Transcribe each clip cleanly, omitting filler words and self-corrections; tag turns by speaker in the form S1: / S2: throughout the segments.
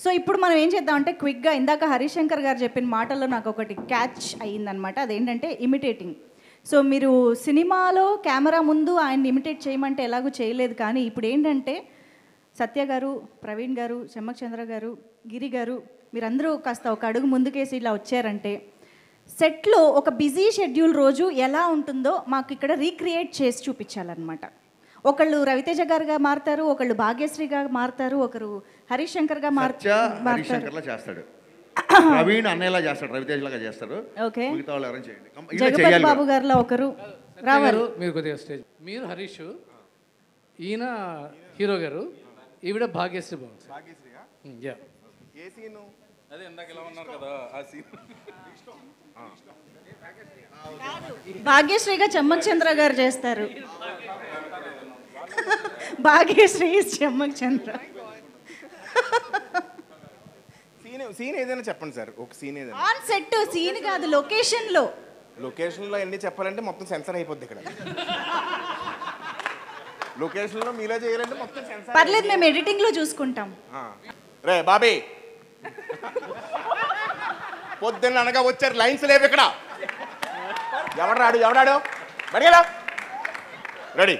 S1: So ఇప్పుడు మనం ఏం చేద్దామంటే క్విక్గా ఇందాక హరిశంకర్ గారు చెప్పిన మాటల్లో నాకు ఒకటి క్యాచ్ అయ్యిందనమాట. అదేంటంటే ఇమిటేటింగ్. సో మీరు సినిమాలో కెమెరా ముందు ఆయన్ని ఇమిటేట్ చేయమంటే ఎలాగో చేయలేదు, కానీ ఇప్పుడు ఏంటంటే సత్య గారు, ప్రవీణ్ గారు, చెమ్మక్ చంద్ర గారు, గిరి గారు మీరందరూ కాస్త ఒక అడుగు ముందుకేసి ఇలా వచ్చారంటే సెట్లో ఒక బిజీ షెడ్యూల్ రోజు ఎలా ఉంటుందో మాకు ఇక్కడ రీక్రియేట్ చేసి చూపించాలన్నమాట. ఒకళ్ళు రవితేజ గారుగా మారుతారు, ఒకళ్ళు భాగ్యశ్రీగా మారుతారు, ఒకరు హరిశంకర్గా
S2: హరిశంకర్లా చేస్తాడు, ప్రవీణ్ అన్నయ్యలా చేస్తాడు, రవితేజలాగా చేస్తాడు.
S1: ఓకే,
S2: మిగతా వాళ్ళు ఎవరైనా చేయండి.
S1: జగపతి బాబు గారిలో ఒకరు రావాలి.
S3: మీరు కొద్దిగా స్టేజ్, మీరు హరీష్, ఈయన హీరో గారు, ఈవిడ భాగ్యశ్రీ బాబు.
S4: అదే ఇందాక ఇలా ఉన్నారు కదా ఆ సీన్.
S1: భాగ్యశ్రీగా చెమ్మక్ చంద్ర గారు చేస్తారు. భాగ్యశ్రీ చెమ్మక్ చంద్ర.
S5: సీన్ ఏదైనా చెప్పండి సార్, ఒక సీన్ ఏదైనా.
S1: ఆన్ సెట్ సీన్ కాదు, లొకేషన్లో.
S5: లొకేషన్లో ఎన్ని చెప్పాలంటే మొత్తం సెన్సర్ అయిపోద్ది ఇక్కడ. లొకేషన్లో మీలో చేయాలంటే మొత్తం సెన్సర్.
S1: పర్లేదు, మేము ఎడిటింగ్లో చూసుకుంటాం.
S5: రే బాబీ, పొద్దున్న అనగా వచ్చారు, లైన్స్ లేవు ఇక్కడ. ఎవడాడు బడిగలా రెడీ.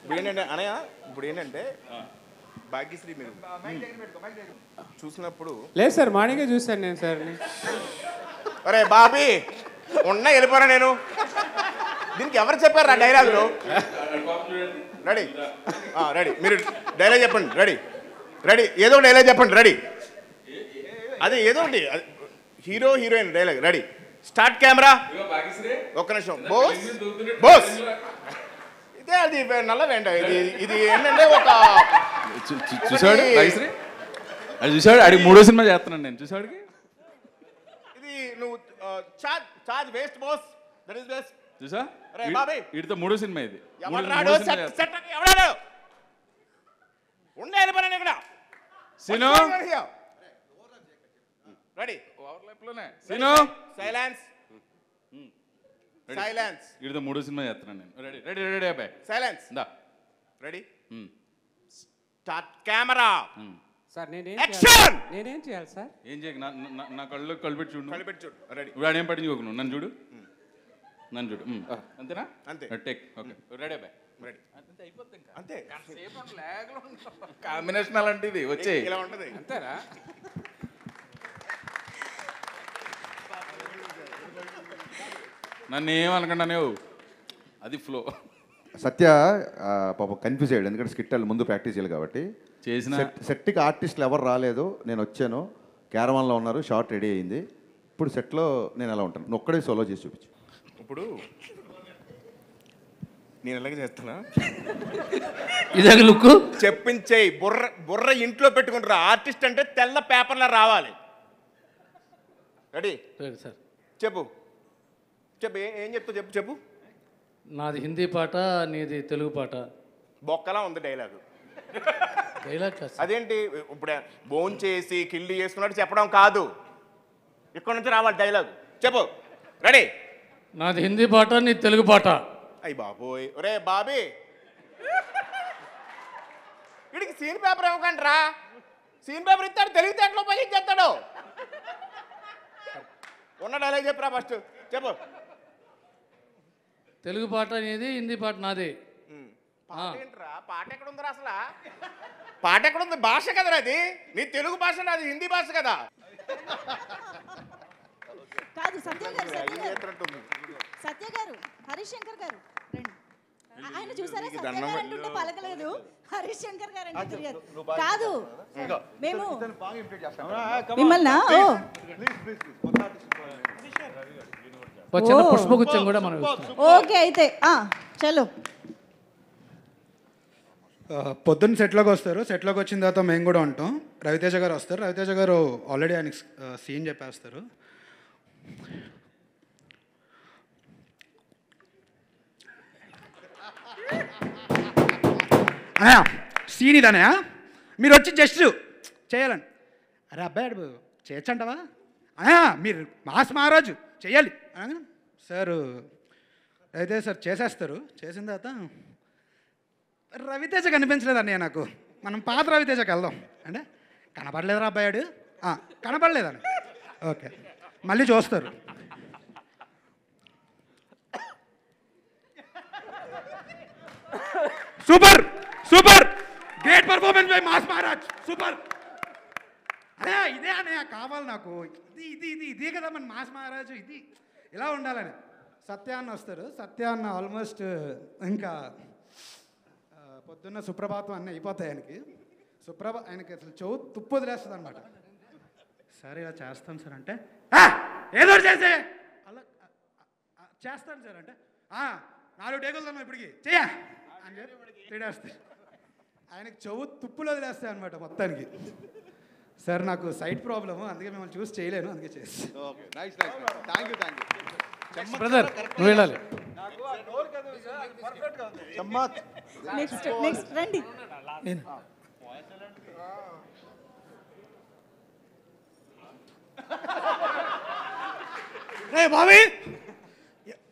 S5: ఇప్పుడు ఏంటంటే అనయ్య, ఇప్పుడు ఏంటంటే భాగ్యశ్రీ మీరు చూసినప్పుడు
S6: లేదు సార్, మార్నింగే చూశాను నేను సార్.
S5: అరే బాబీ ఉన్నా వెళ్ళిపోరా నేను. దీనికి ఎవరు చెప్పారు ఆ డైలాగులు? రెడీ రెడీ, మీరు డైలాగ్ చెప్పండి. రెడీ ఏదో డైలాగ్ చెప్పండి. రెడీ, అదే ఏదో ఒకటి, hero heroine dialogue. Ready, start camera. ఒక్క నిమిషం. బోస్ ఇదే, అది నల్ల వెంట. ఇది ఏంటంటే ఒక
S4: చూసాడు అది చూసాడు, అడిగి 3వ సినిమా చేస్తున్నాను నేను. చూసాడుకి
S5: ఇది నువ్వు charge waste boss, that is best.
S4: చూసా వీటితో 3వ సినిమా ఇది.
S5: ఎవడాడు ఉండే వెళ్ళిపోయాను ఇక్కడ.
S4: Scene
S5: ready,
S4: scene
S5: silence.
S4: వీటితో 3వ సినిమా చేస్తున్నాను నేను. రెడీ అబ్బాయి,
S5: సైలెన్స్.
S4: దా
S5: ready, start camera.
S6: Sir
S5: action.
S6: నేనేం చేయాలి సార్?
S4: ఏం చేయకు, నా కళ్ళు పెట్టి చూడు.
S5: చూడు. రెడీ,
S4: ఇప్పుడు ఏం పట్టించుకోకు నువ్వు. నన్ను చూడు. అంతేనా?
S5: అంతే.
S4: టేక్. ఓకే, రెడీ అబ్బాయి.
S5: రెడీ,
S4: అంతే అయిపోతుంది.
S5: అంతే.
S4: కాంబినేషన్ అలాంటిది వచ్చే
S5: ఇలా ఉంటుంది.
S6: అంతేరా?
S4: నన్ను ఏమనకుండా అది ఫ్లో.
S2: సత్య పాపం కన్ఫ్యూజ్ అయ్యాడు, ఎందుకంటే స్కిట్ ముందు ప్రాక్టీస్ చేయాలి కాబట్టి.
S4: చేసిన
S2: సెట్కి ఆర్టిస్టులు ఎవరు రాలేదు, నేను వచ్చాను, క్యారవాన్లో ఉన్నారు, షార్ట్ రెడీ అయింది. ఇప్పుడు సెట్లో నేను ఎలా ఉంటాను, నువ్వు ఒక్కడే సోలో చేసి చూపించు.
S5: ఇప్పుడు నేను ఎలాగ చేస్తున్నా,
S3: ఇదే లుక్
S5: చెప్పించేయి. బుర్ర ఇంట్లో పెట్టుకుంటారా. ఆర్టిస్ట్ అంటే తెల్ల పేపర్లో రావాలి. రెడీ
S3: సార్,
S5: చెప్పు. ఏం చెప్తావు చెప్పు.
S3: నాది హిందీ పాట, నీది తెలుగు పాట.
S5: బొక్కలా ఉంది డైలాగు.
S3: డైలాగ్ కాదు.
S5: అదేంటి, ఇప్పుడు బోన్ చేసి కిల్లి చేసుకున్నట్టు చెప్పడం కాదు, ఇక్కడ నుంచి రావాలి డైలాగ్. చెప్పు. రెడీ,
S3: నాది హిందీ పాట, నీది తెలుగు పాట.
S5: అయ్యి బాబోయ్, ఒరే బాబీ, వీడికి సీన్ పేపర్ ఇవ్వకండి రా. సీన్ పేపర్ ఇస్తాడు, తెలివితేటలో ఉపయోగించేస్తాడు. ఉన్న డైలాగ్ చెప్పురా ఫస్ట్. చెప్పు.
S3: తెలుగు పాట నీది, హిందీ పాట నాది.
S5: పాట ఏంట్రా, పాట ఎక్కడ ఉందిరా అసలు? పాట ఎక్కడ ఉంది? భాష కదరా అది. నీ తెలుగు భాష, నాది హిందీ భాష కదా.
S1: కాదు సత్య గారు, హరిశంకర్ గారు రండి. ఆయన చూసారా, సత్య గారు అంటుంటే పలకలేదు, హరిశంకర్ గారు అంటే తిరిగారు. కాదు మేము మిమ్మల్ని
S3: చిన్న పుష్పగుచ్చం కూడా మనం.
S1: ఓకే అయితే చలో.
S7: పొద్దున్న సెట్లోకి వస్తారు, సెట్లోకి వచ్చిన తర్వాత మేము కూడా ఉంటాం. రవితేజ గారు వస్తారు, రవితేజ గారు ఆల్రెడీ ఆయనకి సీన్ చెప్పేస్తారు. అన్నయ్య సీన్ ఇదనయా, మీరు వచ్చి జస్ట్ చేయాలండి. అరే అబ్బాయి చేయొచ్చంటవా అన్నయ్య, మీరు మాస్ మహారాజు చెయ్యాలి సార్. అయితే సార్ చేసేస్తారు. చేసిన తర్వాత రవితేజ కనిపించలేదు అన్నయ్య నాకు. మనం పాత రవితేజకి వెళ్దాం. అంటే కనపడలేదురా అబ్బాయాడు, కనపడలేదని. ఓకే, మళ్ళీ చూస్తారు. Super super, great performance by mass Maharaj, super. అదే ఇదే అన్నయ్య కావాలి నాకు. ఇదే కదా మన మాస్ మహారాజు, ఇది ఇలా ఉండాలని. సత్యాన్న వస్తారు. సత్యాన్న ఆల్మోస్ట్ ఇంకా పొద్దున్న సుప్రభాతం అన్నీ అయిపోతాయి ఆయనకి. ఆయనకి అసలు చెవు తుప్పు వదిలేస్తుంది అనమాట. సరే ఇలా చేస్తాను సార్ అంటే, ఏదో చేసే అలా చేస్తాను సార్ అంటే, 4 టేకులు ఇప్పటికి చెయ్య అని చెప్పి తిడేస్తాయి. ఆయనకి చెవు తుప్పులు వదిలేస్తాయి అనమాట మొత్తానికి. సార్ నాకు సైట్ ప్రాబ్లము, అందుకే మిమ్మల్ని చూసి చేయలేను, అందుకే చేసి.
S3: బ్రదర్ నువ్వు వెళ్ళాలి.
S1: నెక్స్ట్ రండి.
S8: రే బాబీ,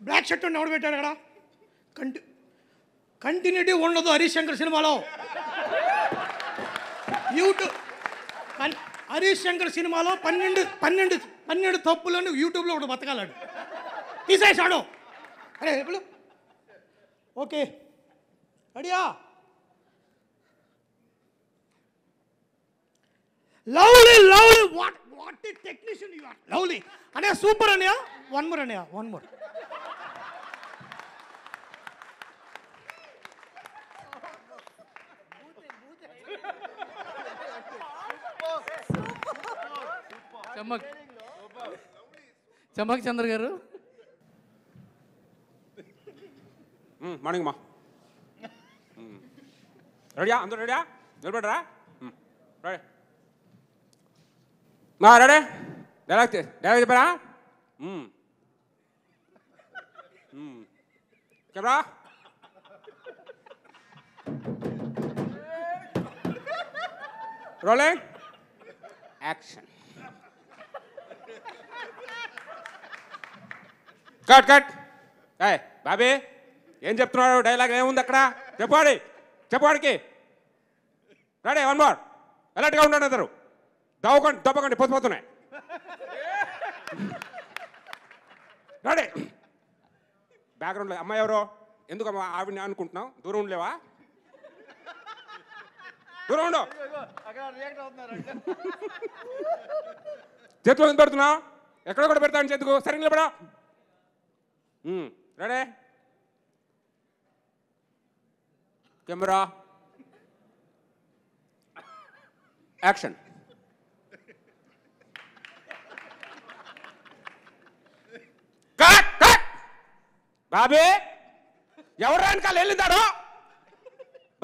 S8: బ్లాక్ షర్ట్ ఎవడు పెట్టాడు అక్కడ? కంటిన్యూటీ ఉండదు హరీష్ శంకర్ సినిమాలో. యూట్యూబ్ హరీష్ శంకర్ సినిమాలో 12 తప్పులను యూట్యూబ్లో ఒకటి బతకాలాడు, తీసేసాడు. అరే ఇప్పుడు ఓకే అడియా. Lovely lovely, what technician you are. Lovely అనే సూపర్ అనియా. వన్ మోర్ అనియా, వన్ మోర్.
S3: చమ్మక్ చంద్ర గారు.
S6: మార్నింగ్ మా రెడీయా? అందరూ రెడీయా? నిలబడరా. రెడీ మా రెడీ. డైలాగ్ చెప్పారా? Camera rolling action. Cut cut. Bobby ఏం చెప్తున్నాడు? డైలాగ్ ఏముంది అక్కడ? చెప్పాడికి. Ready, one more. అలర్ట్గా ఉండండి అందరు. దవ్వకండి పొద్దుపోతున్నాయి. రెడీ. బ్యాక్గ్రౌండ్లో అమ్మాయి ఎవరో? ఎందుకు అమ్మా ఆవిడని అనుకుంటున్నావు? దూరం ఉండలేవా? దూరం ఉండు. చేతిలో ఎందుకు పెడుతున్నావు? ఎక్కడ కూడా పెడతాను చేతుకు. సరే నిలబడా. Ready, camera action. Cut cut. Bobby ఎవరు వెనకాల వెళ్ళిందాడు?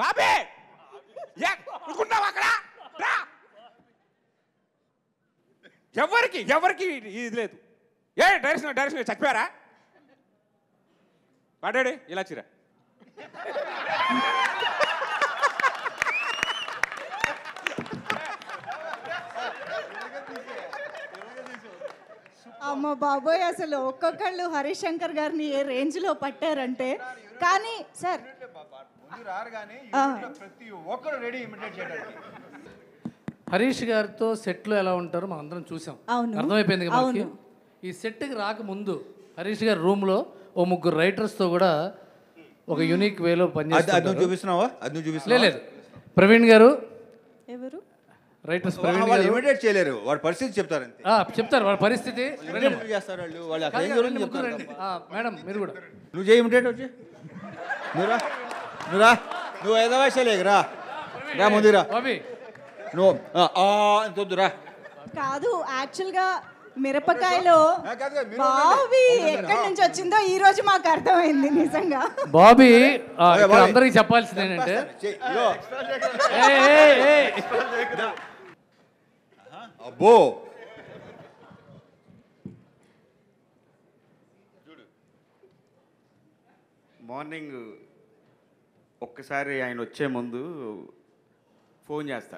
S6: బాబీ అనుకుంటావు అక్కడ? ఎవరికి ఇది లేదు. డైరెక్షన్ చచ్చిపోయారా? పాడాడు ఇలా చిరా.
S1: అమ్మ బాబోయ్, అసలు ఒక్కొక్కళ్ళు హరీష్ శంకర్ గారిని ఏ రేంజ్లో పట్టారంటే. కానీ సార్
S9: ప్రతి ఒక్కరు రెడీ ఇమిటేట్ చేయడానికి.
S3: హరీష్ గారితో సెట్లో ఎలా ఉంటారో మనం అందరం చూసాం,
S1: అవును.
S3: అర్థమైపోయింది కదా మనకి. ఈ సెట్కి రాకముందు హరీష్ గారి రూమ్లో 3 రైటర్స్తో కూడా ఒక యూనిక్ వేలో పనిచేస్తారు.
S9: చూపిస్తున్నావా? అది నువ్వు చూపిస్తున్నా?
S3: లేదు, ప్రవీణ్ గారు
S1: ఎవరు
S3: రైటర్స్.
S9: వాళ్ళు ఇమిటేట్ చేయలేరు, వాడి పరిస్థితి చెప్తారు అంతే.
S3: చెప్తారు వాళ్ళ పరిస్థితి.
S9: చేస్తారు వాళ్ళు.
S3: మేడం మీరు కూడా
S9: నువ్వు చేయి ఇమిటేట్ వచ్చి. నువ్వు ఐదో వయసులేరా ముందురా.
S3: బాబీ
S9: నువ్వు రా.
S1: కాదు, యాక్చువల్గా మిరపకాయలో బాబీ ఎక్కడి నుంచి వచ్చిందో ఈ రోజు మాకు అర్థమైంది నిజంగా.
S3: బాబీ అందరికి చెప్పాల్సింది ఏంటంటే,
S9: అబ్బో
S10: మార్నింగ్ ఒక్కసారి ఆయన వచ్చే ముందు ఫోన్ చేస్తా.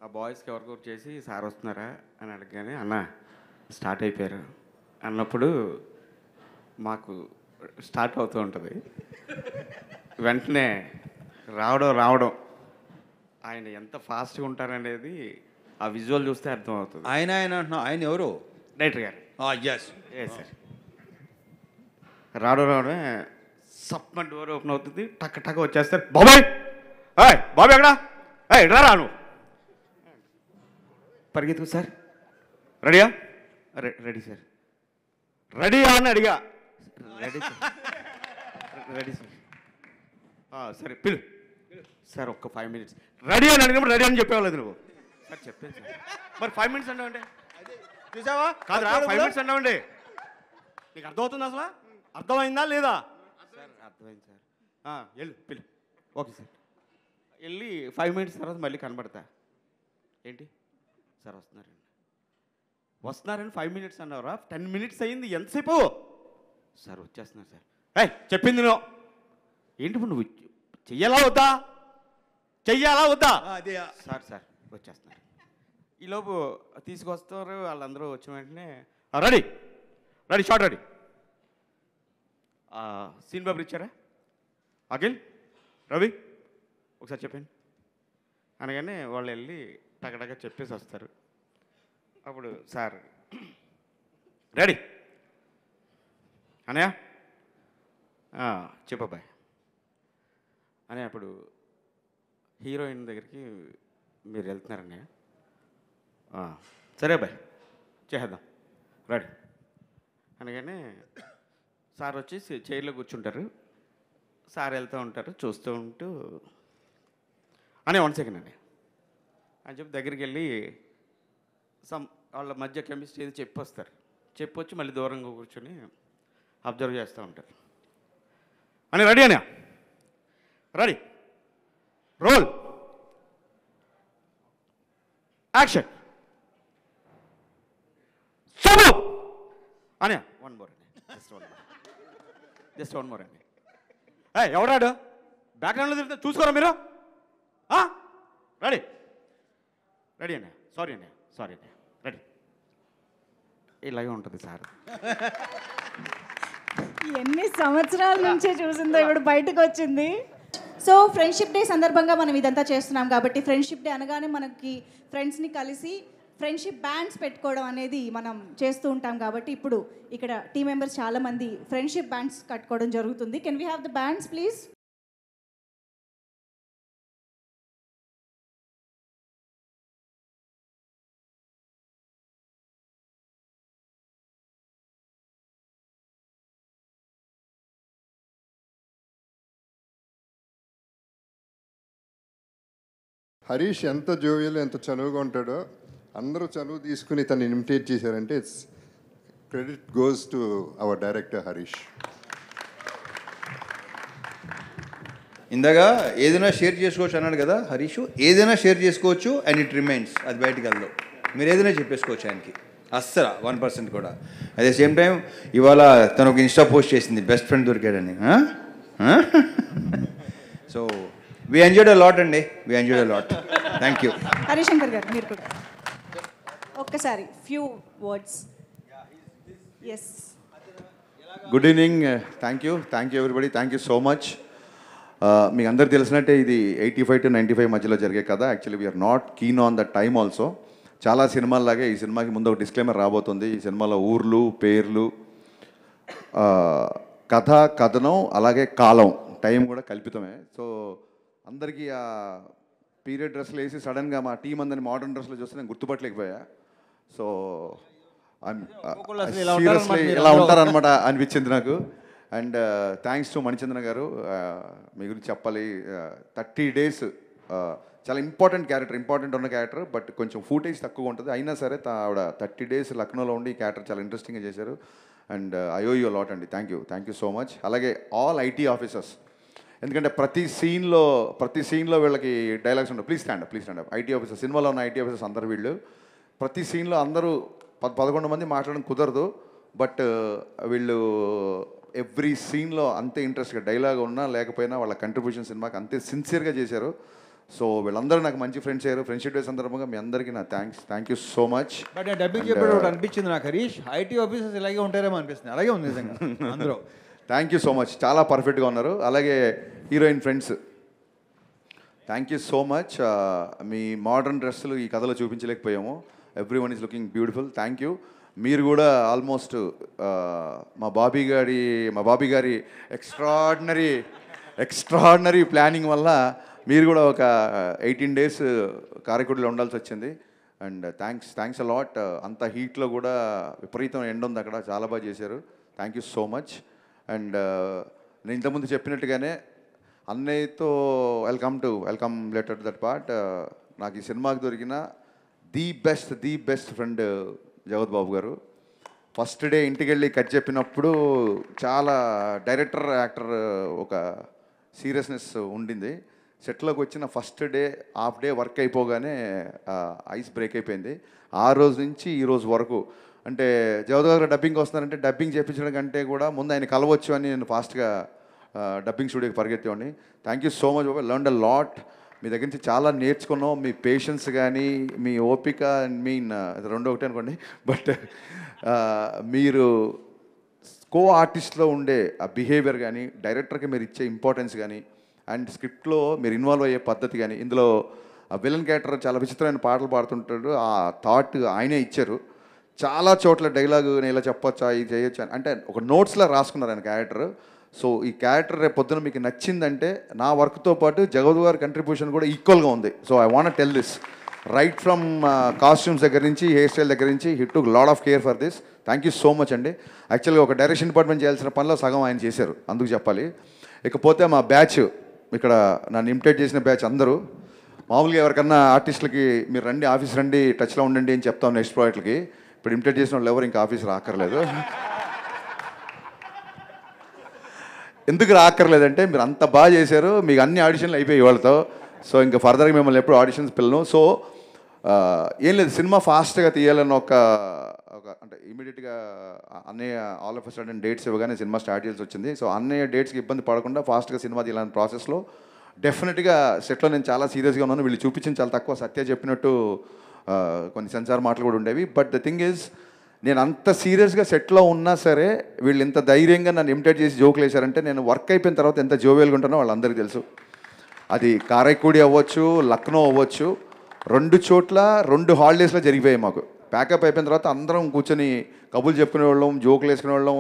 S10: ఆ బాయ్స్కి ఎవరికొకరు చేసి సార్ వస్తున్నారా అని అడగగానే అన్న స్టార్ట్ అయిపోయారు అన్నప్పుడు మాకు స్టార్ట్ అవుతూ ఉంటుంది. వెంటనే రావడం ఆయన ఎంత ఫాస్ట్గా ఉంటారనేది ఆ విజువల్ చూస్తే అర్థమవుతుంది.
S9: ఆయన అంటున్నావు, ఆయన ఎవరు?
S10: డైరెక్టర్ గారు.
S9: ఎస్
S10: సార్ రావడమే సప్మ డోర్ ఓపెన్ అవుతుంది, టక్క వచ్చేస్తారు. బాబాయ్ బాబాయ్ ఎక్కడా? రా నువ్వు పరిగెత్తుకు సార్. రెడీయా? Ready sir. రెడీయా అని అడిగా. Ready sir. Ready sir. సరే పిలు సార్. ఒక్క 5 minutes. రెడీ అని అడిగినప్పుడు రెడీ అని చెప్పేవాళ్ళు నువ్వు. సార్ చెప్పాను సార్. మరి 5 minutes అన్నావండి.
S9: చూసావా?
S10: కాదురా 5 minutes అన్నావండి. నీకు అర్థమవుతుంది అసలు? అర్థమైందా లేదా? సార్ అర్థమైంది సార్. వెళ్ళు పిలు. Okay sir. వెళ్ళి 5 minutes తర్వాత మళ్ళీ కనబడతా. ఏంటి సార్ వస్తున్నారని 5 minutes అన్నారా? 10 minutes అయింది. ఎంతసేపు? సార్ వచ్చేస్తున్నారు సార్. చెప్పింది నువ్వు ఏంటి ఇప్పుడు నువ్వు చెయ్యాలా వద్దా?
S9: అదే
S10: సార్ వచ్చేస్తున్నారు. ఈలోపు తీసుకొస్తారు. వాళ్ళందరూ వచ్చిన వెంటనే రెడీ షార్ట్ రెడీ. సీన్ బాబు ఇచ్చారా? అఖిల్, రవి ఒకసారి చెప్పండి అనగానే వాళ్ళు వెళ్ళి టగటగా చెప్పేసి వస్తారు. అప్పుడు సార్ రెడీ అనయా చెప్పబ్బాయి అని. అప్పుడు హీరోయిన్ దగ్గరికి మీరు వెళ్తున్నారన్నయ్య. సరే అబ్బాయి చేద్దాం రెడీ అనగానే సార్ వచ్చి చైర్లో కూర్చుంటారు. సార్ వెళ్తూ ఉంటారు, చూస్తూ ఉంటూ అనే 1 second అండి అని చెప్పి దగ్గరికి వెళ్ళి వాళ్ళ మధ్య కెమిస్ట్రీ ఏది చెప్పొస్తారు. చెప్పొచ్చి మళ్ళీ దూరంగా కూర్చొని అబ్జర్వ్ చేస్తూ ఉంటారు. అని రెడీ అనే రెడీ రోల్ యాక్షన్ శుభు అనే 1 more అండి. జస్ట్ వన్ మోర్ అండి. ఎవడాడు బ్యాక్గ్రౌండ్లో తిరిగితే చూసుకోరా మీరు? రెడీ అన్నయ్య. సారీ అన్నయ్య రెడీ. ఇలాగే ఉంటుంది సార్.
S1: ఎన్ని సంవత్సరాల నుంచే చూసిందో ఇప్పుడు బయటకు వచ్చింది. సో ఫ్రెండ్షిప్ డే సందర్భంగా మనం ఇదంతా చేస్తున్నాం కాబట్టి ఫ్రెండ్షిప్ డే అనగానే మనకి ఫ్రెండ్స్ని కలిసి ఫ్రెండ్షిప్ బ్యాండ్స్ పెట్టుకోవడం అనేది మనం చేస్తూ ఉంటాం కాబట్టి ఇప్పుడు ఇక్కడ టీం మెంబర్స్ చాలామంది ఫ్రెండ్షిప్ బ్యాండ్స్ కట్టుకోవడం జరుగుతుంది. Can we have the bands please?
S11: Harish ఎంత జోవియల్, ఎంత చనువుగా ఉంటాడో. అందరూ చనువు తీసుకుని తను ఇమిటేట్ చేశారంటే it's credit goes to our director Harish.
S9: ఇందాక ఏదైనా షేర్ చేసుకోవచ్చు అన్నాడు కదా హరీష్. ఏదైనా షేర్ చేసుకోవచ్చు అండ్ ఇట్ రిమైన్స్. అది బయటికి వెళ్దాం. మీరు ఏదైనా చెప్పేసుకోవచ్చు ఆయనకి. అస్సలు 1% కూడా. అట్ ద సేమ్ టైం ఇవాళ తను ఒక ఇన్స్టా పోస్ట్ చేసింది బెస్ట్ ఫ్రెండ్ దొరికాడని. So we enjoyed a lot అండి. We enjoyed a lot. Thank you.
S1: Harishankar గారు మీరు కూడా ఒక్కసారి few words. Yes.
S2: Good evening. Thank you everybody. Thank you so much. మీకు అందరు తెలిసినట్టే ఇది 85 to 95 మధ్యలో జరిగే కథ. Actually we're not keen on the time also. చాలా సినిమాల్లాగే ఈ సినిమాకి ముందు ఒక డిస్క్లైమర్ రాబోతుంది. ఈ సినిమాలో ఊర్లు, పేర్లు, కథ, కథనం, అలాగే కాలం, టైం కూడా కల్పితమే. సో అందరికీ ఆ పీరియడ్ డ్రెస్లు వేసి సడన్గా మా టీం అందరిని మోడర్న్ డ్రెస్లో చూస్తే నేను గుర్తుపట్టలేకపోయా. సో సీరియస్లీ ఇలా ఉంటారనమాట అనిపించింది నాకు. అండ్ థ్యాంక్స్ టు మణిచంద్ర గారు. మీ గురించి చెప్పాలి. 30 days చాలా ఇంపార్టెంట్ ఉన్న క్యారెక్టర్. బట్ కొంచెం ఫూటేజ్ తక్కువ ఉంటుంది. అయినా సరే ఆవిడ 30 days లక్నోలో ఉండి ఈ క్యారెక్టర్ చాలా ఇంట్రెస్టింగ్గా చేశారు. అండ్ ఐ ఓ యూ లాట్ lot. Thank you so much. అలాగే ఆల్ ఐటీ ఆఫీసర్స్, ఎందుకంటే ప్రతి సీన్లో వీళ్ళకి డైలాగ్స్ ఉండవు. Please stand up. IT officers, సినిమాలో ఉన్న ఐటీ ఆఫీసర్స్ అందరు వీళ్ళు. ప్రతి సీన్లో అందరూ 11 మంది మాట్లాడడం కుదరదు. బట్ వీళ్ళు ఎవ్రీ సీన్లో అంతే ఇంట్రెస్ట్గా, డైలాగ్ ఉన్నా లేకపోయినా వాళ్ళ కంట్రిబ్యూషన్ సినిమాకి అంతే సిన్సియర్గా చేశారు. సో వీళ్ళందరూ నాకు మంచి ఫ్రెండ్స్ అయ్యారు. ఫ్రెండ్షిప్ డే సందర్భంగా మీ అందరికీ నా thank you so much.
S9: But dubbing చెప్పేటప్పుడు అనిపించింది నాకు హరీష్, ఐటీ ఆఫీసర్స్ ఇలాగే ఉంటారేమో అనిపిస్తుంది. అలాగే ఉంది నిజంగా అందరూ.
S2: Thank you so much. చాలా పర్ఫెక్ట్గా ఉన్నారు. అలాగే heroine friends, thank you so much. మీ మోడర్న్ డ్రెస్సులు ఈ కథలో చూపించలేకపోయాము. Every one is looking beautiful. Thank you. మీరు కూడా ఆల్మోస్ట్ మా బాబీ గారి ఎక్స్ట్రాడినరీ ప్లానింగ్ వల్ల మీరు కూడా ఒక 18 days కారైకుడిలో ఉండాల్సి వచ్చింది. And thanks a lot. అంత హీట్లో కూడా విపరీతం ఎండ ఉంది అక్కడ, చాలా బాగా చేశారు. Thank you so much. And నేను ఇంతకుముందు చెప్పినట్టుగానే అన్నయ్యతో welcome letter to that part. నాకు ఈ సినిమాకి దొరికిన ది బెస్ట్ ఫ్రెండ్ జగత్ బాబు గారు. ఫస్ట్ డే ఇంటికి వెళ్ళి కట్ చెప్పినప్పుడు చాలా డైరెక్టర్ యాక్టర్ ఒక సీరియస్నెస్ ఉండింది. సెట్లోకి వచ్చిన first day half day work అయిపోగానే ఐస్ బ్రేక్ అయిపోయింది. ఆ రోజు నుంచి ఈ రోజు వరకు అంటే జగత్ గారు డబ్బింగ్ వస్తున్నారంటే డబ్బింగ్ చేయించడం కంటే కూడా ముందు ఆయన కలవచ్చు అని నేను ఫాస్ట్గా డబ్బింగ్ స్టూడియోకి పరిగెత్తేవాడిని. Thank you so much Baba. Learn a lot. మీ దగ్గర నుంచి చాలా నేర్చుకున్నాం. మీ పేషెన్స్ కానీ మీ ఓపిక రెండు ఒకటే అనుకోండి. బట్ మీరు కో ఆర్టిస్ట్లో ఉండే ఆ బిహేవియర్ కానీ, డైరెక్టర్కి మీరు ఇచ్చే ఇంపార్టెన్స్ కానీ, అండ్ స్క్రిప్ట్లో మీరు ఇన్వాల్వ్ అయ్యే పద్ధతి కానీ, ఇందులో విలన్ క్యారెక్టర్ చాలా విచిత్రమైన పాటలు పాడుతుంటాడు. ఆ థాట్ ఆయనే ఇచ్చారు. చాలా చోట్ల డైలాగు నేను ఇలా చెప్పొచ్చా, ఇది చేయొచ్చా అంటే ఒక నోట్స్లా రాసుకున్నారు ఆయన క్యారెక్టర్. సో ఈ క్యారెక్టర్ రేపు పొద్దున మీకు నచ్చిందంటే నా వర్క్తో పాటు జగత్ గారి కంట్రిబ్యూషన్ కూడా ఈక్వల్గా ఉంది. So I want tell this right from costumes దగ్గర నుంచి, హెయిర్ స్టైల్ దగ్గర నుంచి, he took lot of care for this. Thank you so much అండి. యాక్చువల్గా ఒక డైరెక్షన్ డిపార్ట్మెంట్ చేయాల్సిన పనిలో సగం ఆయన చేశారు, అందుకు చెప్పాలి. ఇకపోతే మా బ్యాచ్, ఇక్కడ నన్ను ఇమిటేట్ చేసిన బ్యాచ్ అందరూ మామూలుగా ఎవరికన్నా ఆర్టిస్టులకి మీరు రండి, ఆఫీస్ రండి, టచ్లో ఉండండి అని చెప్తాం నెక్స్ట్ ప్రాజెక్ట్కి. ఇప్పుడు ఇమిటేట్ చేసిన వాళ్ళు ఎవరు ఇంకా ఆఫీస్ రాక్కర్లేదు. ఎందుకు రాక్కర్లేదంటే మీరు అంత బాగా చేశారు, మీకు అన్ని ఆడిషన్లు అయిపోయి వాళ్ళతో. సో ఇంకా ఫర్దర్గా మిమ్మల్ని ఎప్పుడు ఆడిషన్స్ పిల్లను. సో ఏం లేదు, సినిమా ఫాస్ట్గా తీయాలని ఒక అంటే ఇమీడియట్గా అన్నయ్య ఆల్ ఆఫ్ సడన్ డేట్స్ ఇవ్వగానే సినిమా స్టార్ట్ చేయాల్సి వచ్చింది. సో అన్నయ్య డేట్స్కి ఇబ్బంది పడకుండా ఫాస్ట్గా సినిమా తీయాలని ప్రాసెస్లో డెఫినెట్గా సెట్లో నేను చాలా సీరియస్గా ఉన్నాను. వీళ్ళు చూపించింది చాలా తక్కువ, సత్య చెప్పినట్టు కొన్ని సెన్సార్ మాటలు కూడా ఉండేవి. బట్ ద థింగ్ ఈజ్ నేను అంత సీరియస్గా సెట్లో ఉన్నా సరే వీళ్ళు ఇంత ధైర్యంగా నన్ను ఇమిటేట్ చేసి జోకులు వేశారంటే నేను వర్క్ అయిపోయిన తర్వాత ఎంత జోవియల్గా ఉంటానో వాళ్ళందరికీ తెలుసు. అది కారైక్కుడి అవ్వచ్చు, లక్నో అవ్వచ్చు, 2 చోట్ల 2 హాలిడేస్లో జరిగిపోయాయి మాకు. ప్యాకప్ అయిపోయిన తర్వాత అందరం కూర్చొని కబుర్లు చెప్పుకునే వాళ్ళం, జోకులు వేసుకునే వాళ్ళం.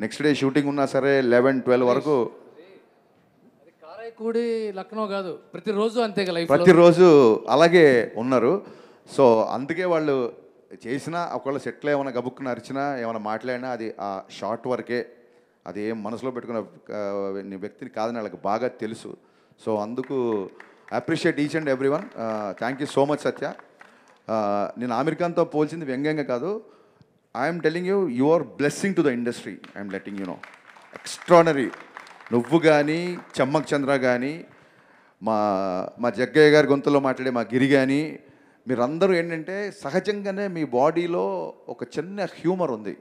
S2: నెక్స్ట్ డే షూటింగ్ ఉన్నా సరే 11-12 వరకు.
S3: కారైక్కుడి లక్నో కాదు, ప్రతిరోజు అంతే కదా,
S2: ప్రతిరోజు అలాగే ఉన్నారు. సో అందుకే వాళ్ళు చేసినా ఒకవేళ సెట్లో ఏమైనా గబుక్కున అరిచినా ఏమైనా మాట్లాడినా అది ఆ షార్ట్ వరకే, అది ఏం మనసులో పెట్టుకున్న వ్యక్తిని కాదని వాళ్ళకి బాగా తెలుసు. సో అందుకు appreciate each and every one. Thank you so much Satya. నేను ఆమిర్ ఖాన్తో పోల్చింది వ్యంగ్యంగా కాదు. I'm telling you, you are blessing to the industry. I'm letting you know. Extraordinary. నువ్వు కానీ, చమ్మక్ చంద్ర కానీ, మా జగ్గయ్య గారి గొంతులో మాట్లాడే మా గిరి కానీ, మీరందరూ ఏంటంటే సహజంగానే మీ బాడీలో ఒక చిన్న హ్యూమర్ ఉంది.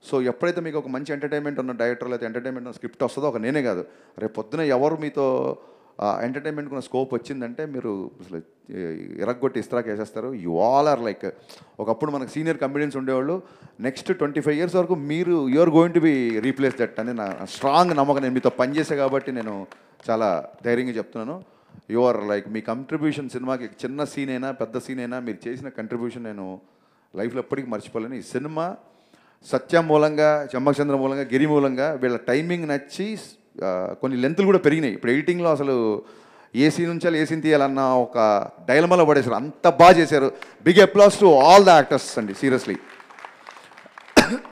S2: సో ఎప్పుడైతే మీకు ఒక మంచి ఎంటర్టైన్మెంట్ ఉన్న డైరెక్టర్ లేదా ఎంటర్టైన్మెంట్ ఉన్న స్క్రిప్ట్ వస్తుందో, ఒక నేనే కాదు, రేపు పొద్దున ఎవరు మీతో ఎంటర్టైన్మెంట్కి ఉన్న స్కోప్ వచ్చిందంటే మీరు అసలు ఎరగొట్టి ఇస్త్రాక్ వేసేస్తారు. యు ఆల్ ఆర్ లైక్, ఒకప్పుడు మనకు సీనియర్ కమెడియన్స్ ఉండేవాళ్ళు, నెక్స్ట్ 25 years వరకు మీరు are going to be replace that అని నా స్ట్రాంగ్ నమ్మకం. నేను మీతో పనిచేసే కాబట్టి నేను చాలా ధైర్యంగా చెప్తున్నాను. యు ఆర్ లైక్, మీ కంట్రిబ్యూషన్ సినిమాకి చిన్న సీన్ అయినా పెద్ద సీన్ అయినా మీరు చేసిన కంట్రిబ్యూషన్ నేను లైఫ్లో ఎప్పటికీ మర్చిపోలేను. ఈ సినిమా సత్య మూలంగా, చమ్మక్ చంద్ర మూలంగా, గిరి మూలంగా వీళ్ళ టైమింగ్ నచ్చి కొన్ని లెంతులు కూడా పెరిగినాయి. ఇప్పుడు ఎడిటింగ్లో అసలు ఏ సీన్ ఉంచాలి, ఏ సీన్ తీయాలన్న ఒక డైలమాలో పడేశారు. అంత బాగా చేశారు. Big applause to all the actors అండి, సీరియస్లీ.